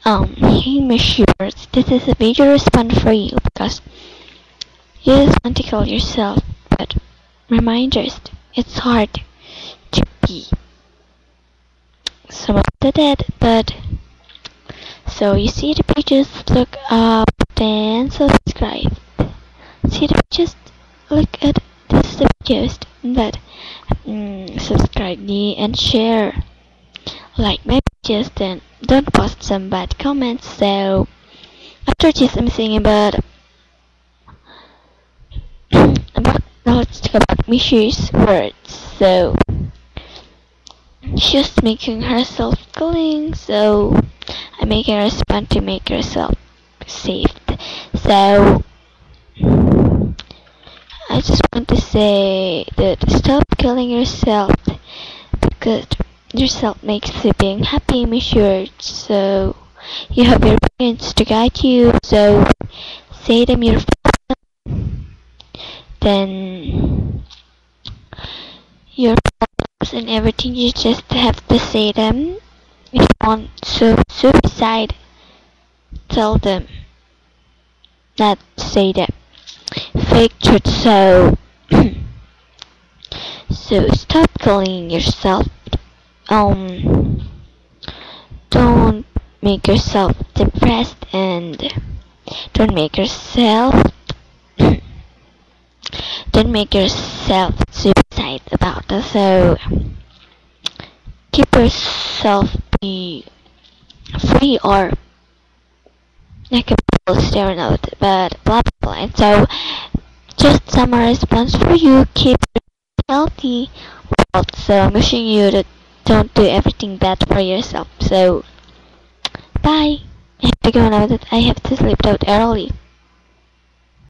Hey Mishiers, this is a major response for you because you just want to kill yourself, but reminders, it's hard to be some of the dead, but so you see the pages, look up, then subscribe. See the pages, look at this the pages, but subscribe me and share. Like my pages, then don't post some bad comments. So after this, I'm saying about now let's talk about Mishi's words. So she's making herself clean, so I'm making her respond to make herself safe. So I just want to say that stop killing yourself because yourself makes you being happy, Mishier. So you have your parents to guide you. So say them your then your problems and everything, you just have to say them. If you want suicide, tell them, not say them. Fake truth, so so stop killing yourself. Um, don't make yourself depressed and don't make yourself don't make yourself suicide about it. So keep yourself be free or like a staring out, but blah blah blah. And so just some response for you. Keep healthy. So I'm wishing you that don't do everything bad for yourself. So bye. I have to go now that I have to sleep out early.